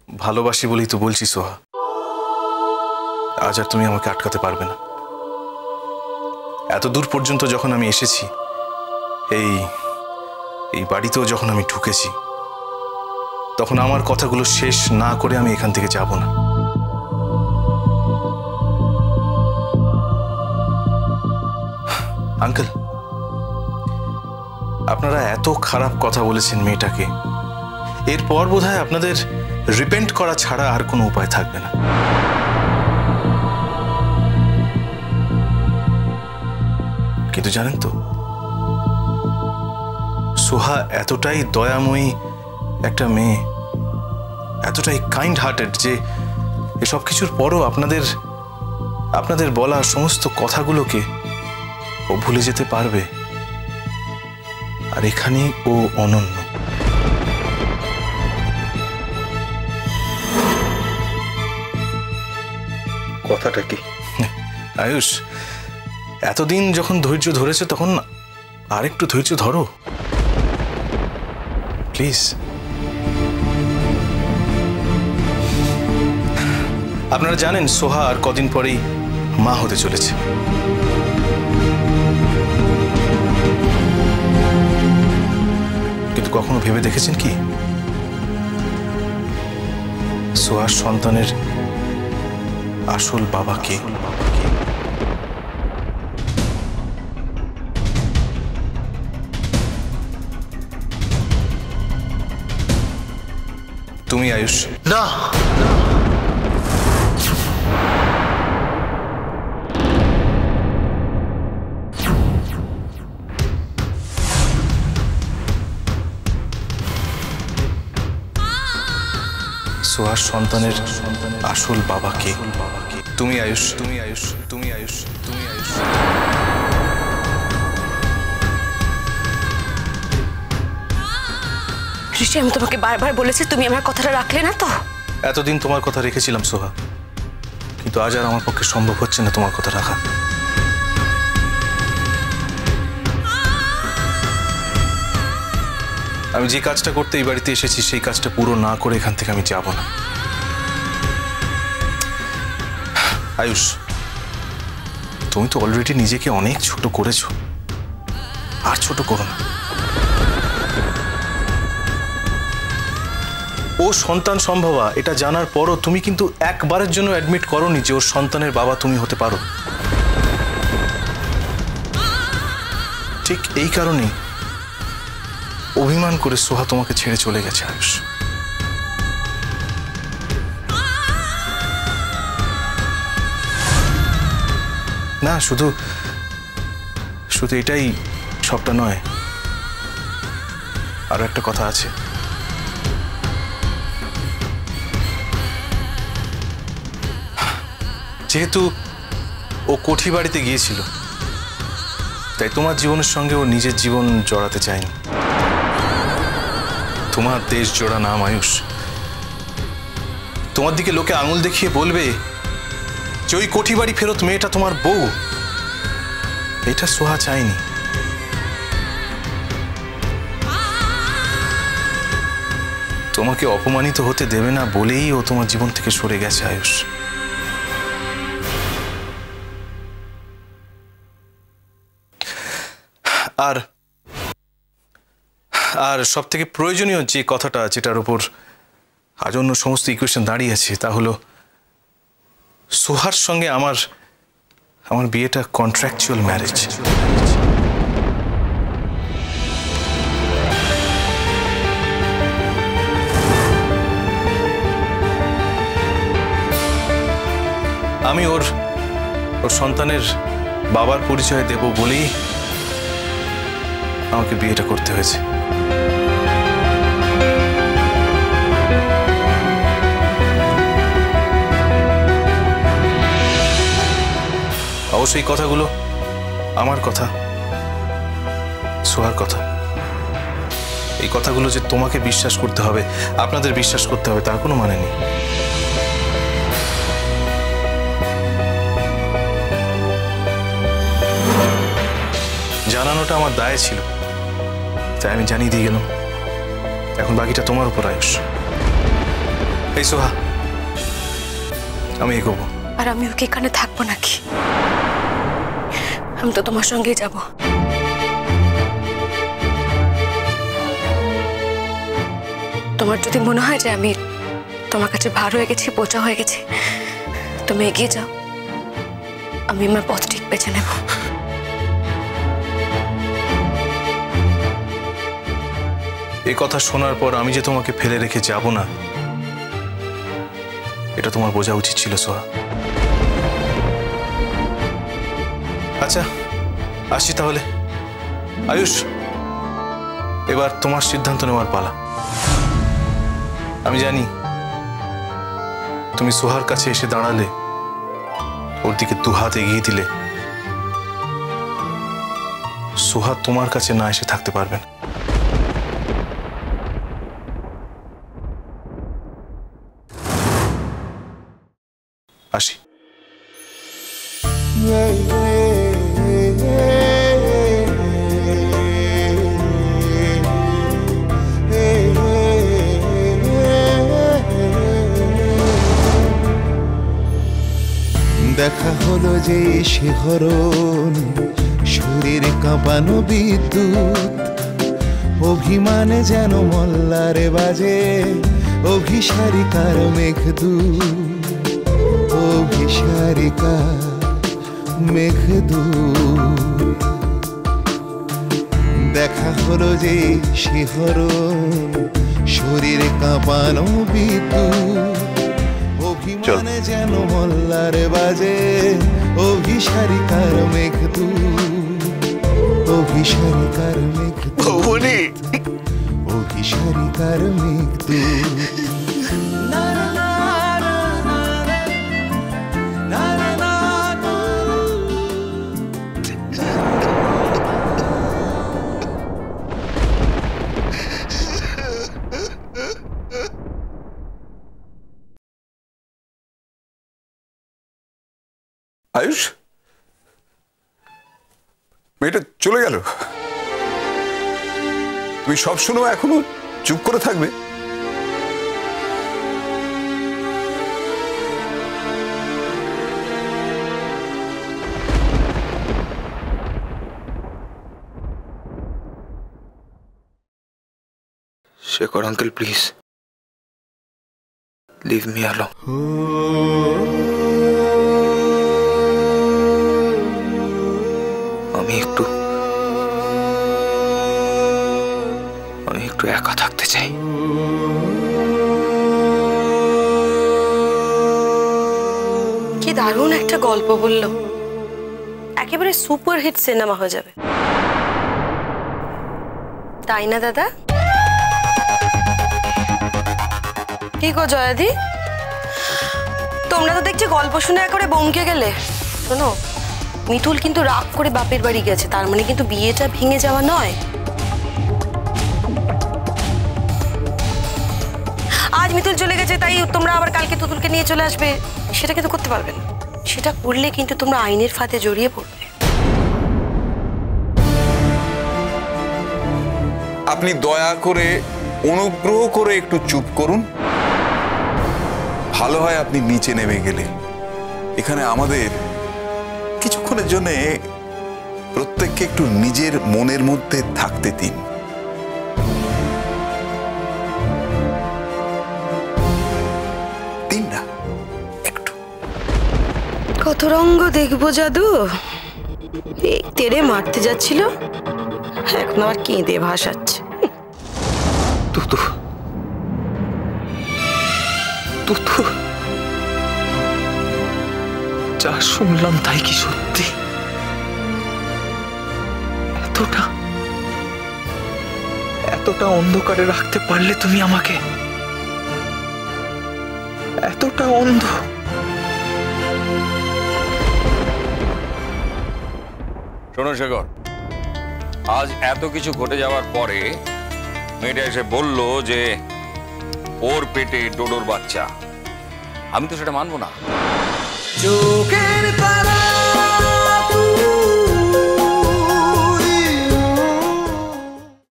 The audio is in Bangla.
ভালোবাসি বলেই তো বলছি সোহা, আজ আর তুমি আমাকে আটকাতে পারবে না। এত দূর পর্যন্ত যখন আমি এসেছি, এই এই বাড়িতেও যখন আমি ঢুকেছি, তখন আমার কথাগুলো শেষ না করে আমি এখান থেকে যাব না। আঙ্কেল, আপনারা এত খারাপ কথা বলেছেন মেয়েটাকে, এরপর বোধহয় আপনাদের রিপেন্ট করা ছাড়া আর কোনো উপায় থাকবে না। কিন্তু জানেন তো, সোহা এতটাই দয়াময়ী একটা মেয়ে, এতটাই কাইন্ড হার্টেড যে এসব কিছুর পরও আপনাদের বলা সমস্ত কথাগুলোকে ও ভুলে যেতে পারবে। আর এখানেই ও অনন্য। কথাটা কি আয়ুষ, এতদিন যখন ধৈর্য ধরেছে তখন আরেকটু ধৈর্য ধরো প্লিজ। আপনারা জানেন সোহা আর কদিন পরেই মা হতে চলেছে। কিন্তু কখনো ভেবে দেখেছেন কি, সোহার সন্তানের আসল বাবা কে? তুমি আয়ুষ। না, সোহার সন্তানের আসল বাবা কে? তুমি আয়ুষ, তুমি আয়ুষ, তুমি আয়ুষ, তুমি আয়ুষ। ঋষি, আমি তোমাকে বারবার বলেছি, তুমি আমার কথাটা রাখলে না তো? এতদিন তোমার কথা রেখেছিলাম সোহা, কিন্তু আজ আর আমার পক্ষে সম্ভব হচ্ছে না তোমার কথা রাখা। আমি যে কাজটা করতে এই বাড়িতে এসেছি সেই কাজটা পুরো না করে এখান থেকে আমি যাব না। আয়ুষ, তুমি তো অলরেডি নিজেকে অনেক ছোট করেছো, আর ছোট করো না। ও সন্তান সম্ভবা এটা জানার পরও তুমি কিন্তু একবারের জন্য অ্যাডমিট করোনি যে ওর সন্তানের বাবা তুমি হতে পারো। ঠিক এই কারণেই অভিমান করে সোহা তোমাকে ছেড়ে চলে গেছে আয়ুষ। না, শুধু এটাই সবটা নয়, আরো একটা কথা আছে। যেহেতু ও কোঠি বাড়িতে গিয়েছিল, তাই তোমার জীবনের সঙ্গে ও নিজের জীবন জড়াতে চায়নি। তোমার দেশ জোড়া নাম আয়ুষ। তোমার দিকে লোকে আঙুল দেখিয়ে বলবে যে ওই কোঠি বাড়ি ফেরত মেয়েটা তোমার বউ। এটা সোহা চায়নি। তোমাকে অপমানিত হতে দেবে না বলেই ও তোমার জীবন থেকে সরে গেছে আয়ুষ। আর সব থেকে প্রয়োজনীয় যে কথাটা, যেটার উপর আজ অন্য সমস্ত ইকুয়েশন দাঁড়িয়ে আছে, তা হলো সোহার সঙ্গে আমার বিয়েটা কন্ট্রাকচুয়াল ম্যারেজ। আমি ওর সন্তানের বাবার পরিচয় দেব বলেই আমাকে বিয়েটা করতে হয়েছে। অবশ্যই কথাগুলো আমার কথা, সোহার কথা। এই কথাগুলো যে তোমাকে বিশ্বাস করতে হবে, আপনাদের বিশ্বাস করতে হবে, তার কোনো মানে নেই। জানানোটা আমার দায় ছিল, তাই আমি জানিয়ে দিয়ে গেলাম। এখন বাকিটা তোমার উপর আয়ুষ। এই সোহা, আমি এগোবো। আর আমি ওকে এখানে থাকবো নাকি? আমি তো তোমার সঙ্গেই যাব। তোমার যদি মনে হয় যে আমি তোমার কাছে ভার হয়ে গেছি, বোঝা হয়ে গেছি, তুমি এগিয়ে যাও, আমি আমার পথ ঠিক বেছে নেব। এই কথা শোনার পর আমি যে তোমাকে ফেলে রেখে যাব না, এটা তোমার বোঝা উচিত ছিল সোহা। আচ্ছা, আসি তাহলে। আয়ুষ, এবার তোমার সিদ্ধান্ত নেওয়ার পালা। আমি জানি তুমি সোহার কাছে এসে দাঁড়ালে, ওর দিকে দুহাত এগিয়ে দিলে, সোহা তোমার কাছে না এসে থাকতে পারবে না। আসি। দেখা হলো যে শিহরণ, শরীর কাঁপানো বিদ্যুৎ, অভিমানে যেন মল্লারে বাজে অভিসারিকার মেঘদূত, অভিসারিকার মেঘদূত। দেখা হলো যে শিহরণ, শরীর কাঁপানো বিদ্যুৎ, অভিমানে যেন মল্লারে বাজে অভিসারিকার মেঘদূত, অভিসারিকার মেঘদূত, অভিসারিকার মেঘদূত। আয়ুষ, মেয়েটা চলে গেল। তুমি সব শুনো, এখনো চুপ করে থাকবে? Shekhar uncle, please leave me alone. আমি একটু একা থাকতে চাই। কি দারুণ একটা গল্প বললো, একেবারে সুপারহিট সিনেমা হয়ে যাবে, তাই না দাদা? কি গো জয়াদি, তোমরা তো দেখছি গল্প শুনে একেবারে বমকে গেলে। শোনো, মিতুল কিন্তু রাগ করে বাপের বাড়ি গেছে, তার মানে কিন্তু বিয়েটা ভেঙে যাওয়া নয়। আজ মিতুল চলে গেছে তাই তোমরা আবার কালকে তুতুলকে নিয়ে চলে আসবে, সেটা কিন্তু করতে পারবে না। সেটা করলে কিন্তু তোমরা আইনের ফাঁদে জড়িয়ে পড়বে। আপনি দয়া করে, অনুগ্রহ করে একটু চুপ করুন। ভালো হয় আপনি নিচে নেমে গেলে। এখানে আমাদের কিছুক্ষণের জন্য প্রত্যেককে একটু নিজের মনের মধ্যে থাকতে দিন। দিন না একটু। কত রঙ্গ দেখবো জাদু, তেরে মারতে যাচ্ছিল, এখন আবার কেঁদে ভাসাচ্ছে। তুতু, তুতু, যা শুনলাম তাই কি সত্যি? এতটা অন্ধকারে রাখতে পারলে তুমি আমাকে? এতটা অন্ধ? শোনো শেখর, আজ এত কিছু ঘটে যাওয়ার পরে মেয়েটা এসে বলল যে ওর পেটে ডোডোর বাচ্চা। আমি তো সেটা মানবো না। চোখের তারা